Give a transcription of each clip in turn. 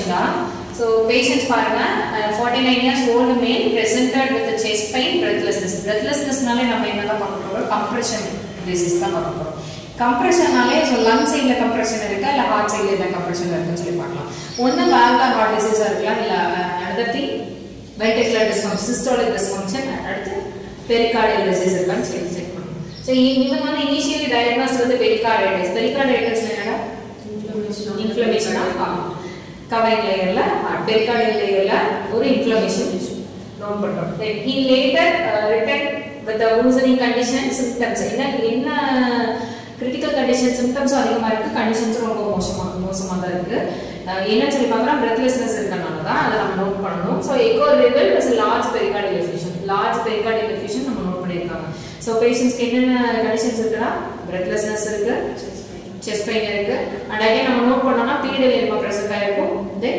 ஆக்சுவலா. So patients பாருங்க 49 years old male presented with the chest pain, breathlessness. Breathlessnessனாலே நம்ம என்னதான் பார்க்க போறோம்? கம்ப்ரெஷன் டிசீஸ் தான் பார்க்க போறோம். கம்ப்ரெஷனாலே ஸோ லங் சைட்ல கம்ப்ரெஷன் இருக்கா இல்லை ஹார்ட் சைட்ல என்ன கம்ப்ரெஷன் இருக்குன்னு சொல்லி பார்க்கலாம். ஒன்று வேல்வார் ஹார்ட் டிசீஸா இருக்கலாம், இல்லை another thing ventricular dysfunction, systolic dysfunction, அடுத்து பெரிகார்டியல் டிசீஸ் இருக்கான்னு சொல்லி செக் பண்ணணும். ஸோ இவங்க வந்து இனிஷியலி டயக்னோஸ் வந்து பெரிகார்டைட்டிஸ். பெரிகார்டைட்டிஸ் என்னன்னா இன்ஃப்ளமேஷன் ஆகும் covering layerல pericardial layerல ஒரு inflammation நோட் பண்றோம். He later returned with the worsening condition symptoms. என்ன critical condition symptoms அதிகமா இருக்கு, conditions ரொம்ப மோசமா தான் இருக்கு. என்ன சொல்லி பார்க்கறோம்? breathlessness இருக்கனால தான் அதை நம்ம நோட் பண்ணணும். So echo revealed as a large pericardial effusion. large pericardial effusion நம்ம நோட் பண்ணிருக்காங்க. So patients க்கு என்னென்ன conditions இருக்குன்னா breathlessness இருக்கு, chest pain இருக்கு, and again நம்ம நோட் பண்ணோம்னா pericardial edema present ஆயிருக்கும். then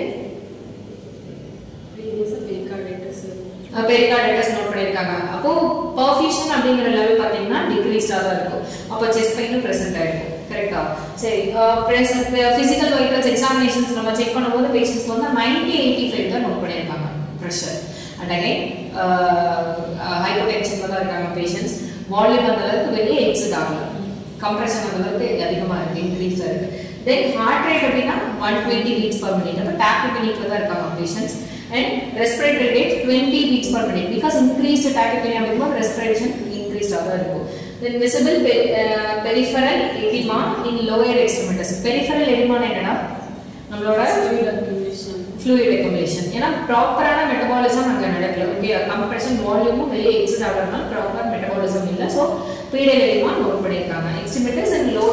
pericarditis நோட் பண்ணிருக்காங்க. அப்போ perfusion அப்படிங்கற லெவல் பாத்தீங்கன்னா டிக்ரீஸ்டா தான் இருக்கும். அப்போ chest pain present ஆயிருக்கும். கரெக்ட்டா? சரி, physical vitals examinations நம்ம செக் பண்ணும்போது பேஷண்ட்ஸ்க்கு வந்து 90-85 தான் நோட் பண்ணிருக்காங்க pressure. and again hypotension தான் இருக்காங்க பேஷண்ட்ஸ். வால்யூம் அந்த அளவுக்கு வெளியே எக்ஸிட் ஆகல. compression அந்த அளவுக்கு அதிகமா இருக்கு, இன்கிரீஸ் இருக்கு. then heart rate அப்படினா 120 beats per minute. அப்ப tachypnea தான் இருக்காங்க patients. and respiratory rate 20 beats per minute because increased tachypnea அப்படினா respiration increased ஆக இருக்கும். then visible peripheral edema in lower extremities. peripheral edema என்னன்னா நம்மளோட fluid accumulation. ஏனா ப்ராப்பரான மெட்டபாலிசம் அங்க நடக்கல. ஓகே, கம்ப்ரஷன் வால்யூமும் வெளியே எக்ஸிட் ஆகறதுனால ப்ராப்பர் மெட்டபாலிசம் இல்ல. சோ pericardial edema நோட் பண்ணிருக்காங்க. extremities and low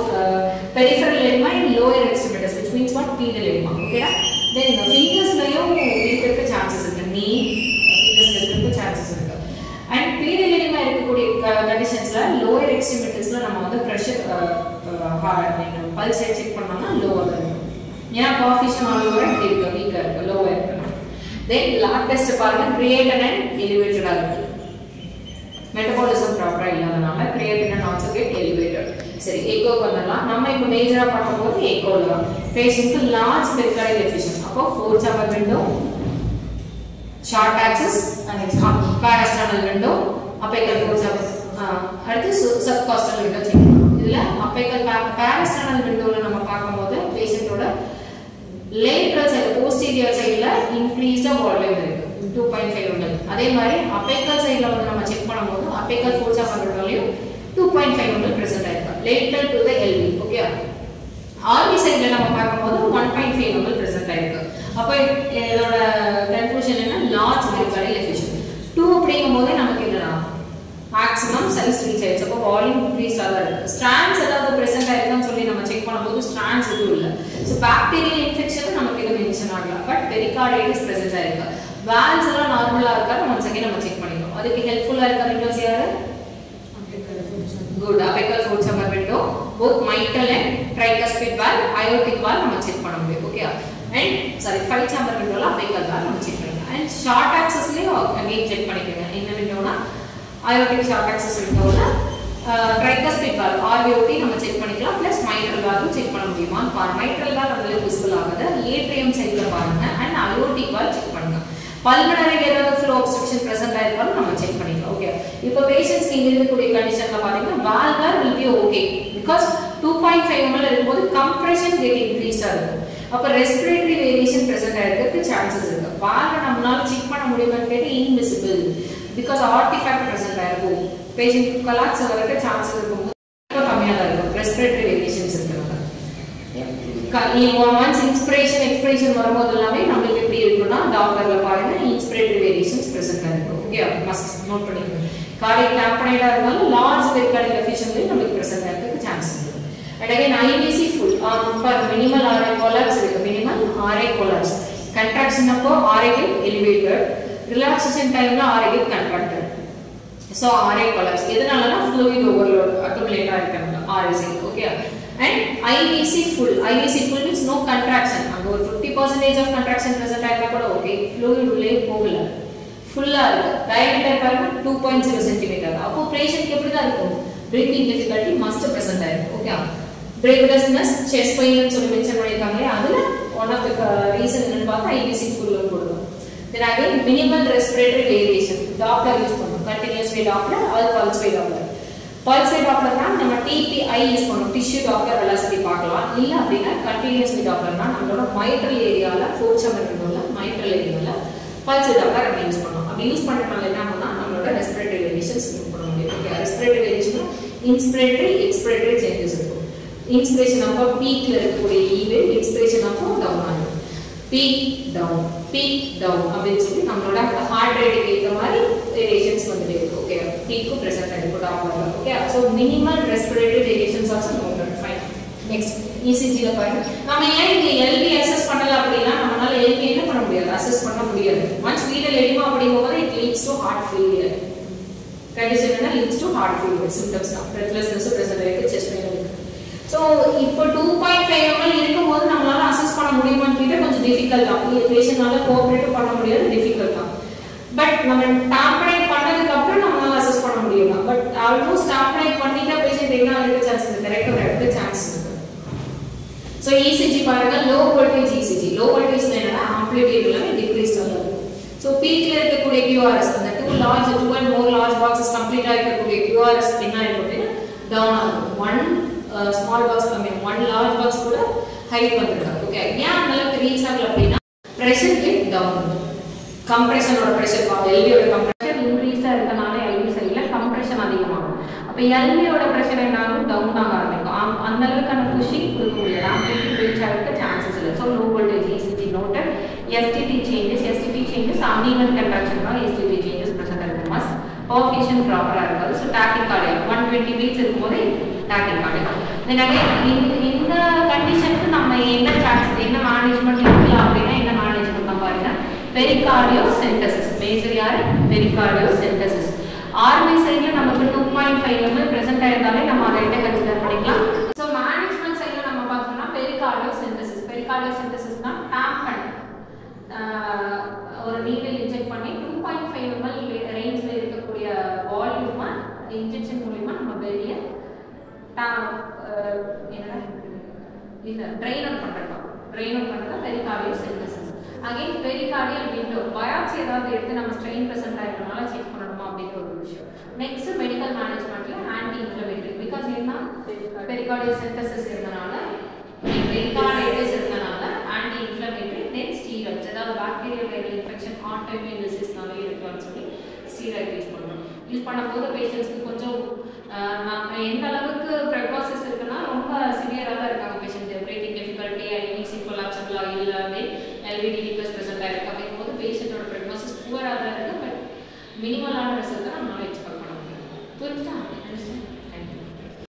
peripheral edema in lower extremities, which means what? pericardial edema. ஓகேடா? then fingersலயும் இருக்க சான்சஸ் இருக்கு. knee fingersல இருக்க சான்சஸ் இருக்கு. and pericardial edema இருக்கக்கூடிய கண்டிஷன்ஸ்ல lower extremitiesல நம்ம வந்து பிரஷர் பல்ஸ் செக் பண்ணோம்னா லோவா இருக்கும். ஏன்னா coefficient ஆல்வேஸ் இருக்கு, வீக்கா இருக்கு, லோவா இருக்கு. then lab test பாருங்க, creatinine and elevated இருக்கு. மெட்டபாலிசம் ப்ராப்பரா இல்லாதனால creatinine also get elevated. சரி, எக்கோ பண்ணலாம். நம்ம இப்போ மேஜரா பண்ணும்போது எக்கோல தான் பேஷண்ட்க்கு லார்ஜ் pericardial effusion. அப்போ 4 chamber window, short axis and parasternal window, apical 4 chamber, அடுத்து subcostal window செக் பண்ணனும். இதுல apical parasternal windowல நம்ம பாக்கும்போது பேஷண்டோட lateral side posterior sideல increased volume இருக்கு 2.5 ml. அதே மாதிரி apical sideல வந்து நம்ம செக் பண்ணும்போது apical 4 chamber windowலயும் 2.5 ml present ஆயிருக்கு lateral to the LV. Okay, RV sideல நம்ம பாக்கும்போது 1.5 ml present ஆயிருக்கு. அப்ப இதோட கன்க்ளூஷன் என்ன? large pericardial effusion. 2 அப்படிங்கும்போது நமக்கு என்னன்னா maximum size reach ஆயிடுச்சு. அப்ப வால்யூம் இன்க்ரீஸ் ஆக இருக்கு. ஸ்ட்ராண்ட்ஸ் ஏதாவது பிரசன்ட் ஆயிருக்கான்னு சொல்லி நம்ம செக் பண்ணும்போது ஸ்ட்ராண்ட்ஸ் எதுவும் இல்ல. சோ பாக்டீரியல் இன்ஃபெக்ஷன் நமக்கு இது மென்ஷன் ஆகல, பட் பெரிகார்டைட்டிஸ் பிரசன்ட் ஆயிருக்கு. வால்வ்ஸ் எல்லாம் நார்மலா இருக்கா ஒன்ஸ் அகைன் நம்ம செக் பண்ணிக்கணும். அதுக்கு ஹெல்ப்ஃபுல்லா இருக்க விண்டோஸ் யாரு? good apical 4 chamber window, both mitral and tricuspid valve, aortic valve நம்ம செக் பண்ண முடியும். Okay, and sorry 5 chamber windowல apical valve நம்ம செக் பண்ணிக்கலாம். and short axisலயும் again செக் பண்ணிக்கங்க. என்ன விண்டோனா aortic short axis windowல tricuspid valve RVOT நம்ம செக் பண்ணிக்கலாம். plus mitral valve செக் பண்ண முடியுமா பாருங்க. mitral valve அதுல விசிபிள் ஆகுது. atrium சைடுல பாருங்க. and aortic valve செக் பண்ணுங்க. pulmonary ஏதாவது flow obstruction present ஆயிருக்கான்னு நம்ம செக் பண்ணிக்கலாம். ஓகே, இப்போ பேஷண்ட்ஸ்க்கு இங்க இருக்கக்கூடிய கண்டிஷன்ல பாத்தீங்கன்னா valvular will be okay because 2.5 ml இருக்கும்போது compression get increased ஆகும். அப்ப respiratory variation present ஆயிருக்கு சான்சஸ் இருக்கு. valve நம்மளால செக் பண்ண முடியுமான்னு கேட்டா invisible because artifact present ஆயிருக்கும். பேஷண்ட் collapse ஆகிறதுக்கு சான்சஸ் இருக்கும்போது கம்மியா தான் இருக்கும். respiratory variations இருக்குனால once inspiration expiration வரும்போது எல்லாமே நமக்கு எப்படி இருக்கும்னா டாக்டர்ல பாருங்க inspiratory variations present ஆயிருக்கும். ஓகே, மஸ்ட் நோட் பண்ணிக்கோங்க. cardiac tamponade இருந்தாலும் large pericardial effusion நமக்கு present ஆகிறதுக்கு சான்சஸ் இருக்கு. and again IVC full for minimal RA collapse இருக்கு. minimal RA collapse contraction அப்போ RA get elevated, relaxation timeல RA get contracted. so RA collapse எதனாலனா fluid overload accumulate ஆயிருக்காங்க RA side. Okay, and IVC full means no contraction. அங்க ஒரு 50% of contraction present ஆயிருந்தா கூட okay, fluid உள்ளே போகல, ஃபுல்லா இருக்கு. diameter பாருங்க 2.0 cm. அப்போ பேஷண்ட்க்கு எப்படி தான் இருக்கும்? breathing difficulty must present ஆயிருக்கு. ஓகே, breathlessness, chest pain னு சொல்லி மென்ஷன் பண்ணிருக்காங்களே, அதுல ஒன் ஆஃப் த ரீசன் என்னன்னு பார்த்தா ஐபிசி ஃபுல்ல போடுவோம். Then again minimal respiratory variation. Doppler use பண்ணுவோம். Continuous wave Doppler or pulse wave Doppler. Pulse wave Doppler னா நம்ம TPI யூஸ் பண்ணுவோம். Tissue Doppler velocity பார்க்கலாம். இல்ல அப்படினா continuous wave Doppler னா நம்மளோட mitral ஏரியால fourth chamber உள்ள mitral ஏரியால pulse wave Doppler அப்படி யூஸ் பண்ணுவோம். அப்படி யூஸ் பண்றதுனால என்ன ஆகும்னா நம்மளோட respiratory variations இம்ப்ரூவ் பண்ண முடியும். Okay, respiratory variation inspiratory expiratory changes இருக்கும். Inspiration அப்போ peakல இருக்கக்கூடிய E wave, expiration அப்போ down ஆகும். Peak down அப்படின்னு சொல்லி நம்மளோட ஹார்ட் ரேட்டுக்கு ஏற்ற மாதிரி வேரியேஷன்ஸ் வந்துட்டே இருக்கு. ஓகே, பீக்கும் பிரசன்ட் ஆகிருக்கு டாப்ல. Okay, so minimal respiratory variations also noted. Fine. Next இசிஜில பாருங்க. நம்ம ஏன் இங்க எல்வி அசஸ் பண்ணல அப்படின்னா நம்மளால எல்வி என்ன பண்ண முடியாது, அசஸ் பண்ண முடியாது. ஒன்ஸ் வீடல் எலிமா அப்படிங்கும்போது it leads to heart failure. Condition என்ன leads to heart failure symptoms தான். பிரெத்லெஸ்னஸ் பிரசன்ட் ஆகிருக்கு, செஸ்ட் பெயின் இருக்கு. ஸோ இப்போ 2.5 ml இருக்கும்போது நம்மளால அசஸ் பண்ண முடியுமான்னு கேட்டால் கொஞ்சம் டிஃபிகல்ட் தான். பேஷண்ட்னால கோஆப்ரேட் பண்ண முடியாது, டிஃபிகல்ட் தான். பட் நம்ம டாப்ரைட் பண்ணதுக்கு அப்புறம் நம்மளால அசஸ் பண்ண முடியும். பட் ஆல்மோஸ்ட் டாப்ரைட் பண்ணிட்டா பேஷண்ட் என்ன இருக்க சான்ஸ் இருக்கு, ரெக்கவர் ஆகிறதுக்கு சான்ஸ் இருக்கு. ஸோ இசிஜி பாருங்க, low voltage ECG. Low voltage என்னன்னா ஆம்ப்ளிட்யூட் எல்லாமே டிக்ரீஸ் ஆகும். ஸோ பீக்ல இருக்கக்கூடிய QRS அந்த 2 and more large boxes complete ஆகிருக்கக்கூடிய QRS என்ன ஆகும் அப்படின்னா டவுன் ஆகும். Small box one large box கூட ஹைட் வந்துருக்காங்க. ஓகே, ஏன் அந்த அளவுக்கு ரீச் ஆகல அப்படின்னா பிரஷர் கெட் டவுன். கம்ப்ரெஷனோட பிரஷர் எல்வியோட கம்ப்ரெஷர் இன்க்ரீஸா இருக்கனால எல்வி சரியில்லை, கம்ப்ரெஷன் அதிகமாகும். அப்போ எல்வியோட பிரஷர் என்ன ஆகும், டவுன் ஆக ஆரம்பிக்கும். அந்த அளவுக்கான புஷிங் கொடுக்க முடியாது, ஆம்ப்ளிட்யூட் ரீச் ஆகிறதுக்கு சான்சஸ் இல்லை. So low voltage ECG noted. STD changes uneven contraction STD changes present ஆகும். மஸ்ட் பர்ஃபியூஷன் ப்ராப்பரா இருக்காது. ஸோ டாக்கிகார்டியா 120 beats இருக்கும்போது டாக்கிகார்டியா. தென் அகைன் இந்த கண்டிஷனுக்கு நம்ம என்ன சான்ஸ், என்ன மேனேஜ்மெண்ட் இருக்கலாம் அப்படின்னா என்ன மேனேஜ்மெண்ட் தான் பாருங்க. பெரிகார்டியோ சென்டசிஸ் மேஜர் யாரு, பெரிகார்டியோ சென்டசிஸ். ஆர்மி சைட்ல நமக்கு 2.5 ml பிரசன்ட் ஆயிருந்தாலே நம்ம அதை என்ன கன்சிடர் பண்ணிக்கலாம். ஸோ மேனேஜ்மெண்ட் சைட்ல நம்ம பார்த்தோம்னா பெரிகார்டியோ சென்டசிஸ் தான் டேப் பண்ணி ஒரு நீடில் இன்ஜெக்ட் பண்ணி 2.5 ml ரேஞ்ச்ல இருக்கக்கூடிய வால்யூமை இன்ஜெக்ஷன் மூலமா நம்ம வெளியே ட்ரெயின் அவுட் பண்றதா பெரிகார்டியோ சென்டசிஸ். அகைன் பெரிகார்டியல் விண்டோ பயாப்சி ஏதாவது எடுத்து நம்ம ஸ்ட்ரெயின் பிரசன்ட் ஆகிறதுனால செக் பண்ணணுமா அப்படிங்கிற ஒரு விஷயம். நெக்ஸ்ட் மெடிக்கல் மேனேஜ்மெண்ட்ல ஆன்டி இன்ஃப்ளமேட்டரி. பிகாஸ் என்ன பெரிகார்டியோ சென்டசிஸ் இருந்தனால பெரிகார்டைட்டிஸ் இருந்தனால ஆன்டி இன்ஃப்ளமேட்டரி. தென் ஸ்டீராய்ட்ஸ், ஏதாவது பாக்டீரியல் வைரல் இன்ஃபெக்ஷன் ஆட்டோஇம்யூன் டிசீஸ்னால இருக்குன்னு சொல்லி ஸ்டீராய்ட் யூஸ் பண்ணணும். யூஸ் பண்ணும்போது பேஷண்ட்ஸ்க்கு கொஞ்சம் எந்த அளவுக்கு ப்ரெக்னாசிஸ் இருக்குன்னா ரொம்ப சிவியராக தான் இருக்காங்க பேஷண்ட். பிரீத்திங் டிஃபிகல்ட்டி, ஐவிசி கொலாப்சபிளா இல்லாமல் எல்விடிடி ப்ளஸ் ப்ரெசென்ட் ஆகிருக்கு அப்படிங்கும்போது பேஷண்ட்டோட ப்ரெக்னாசிஸ் புவராக தான் இருக்குது. But minimal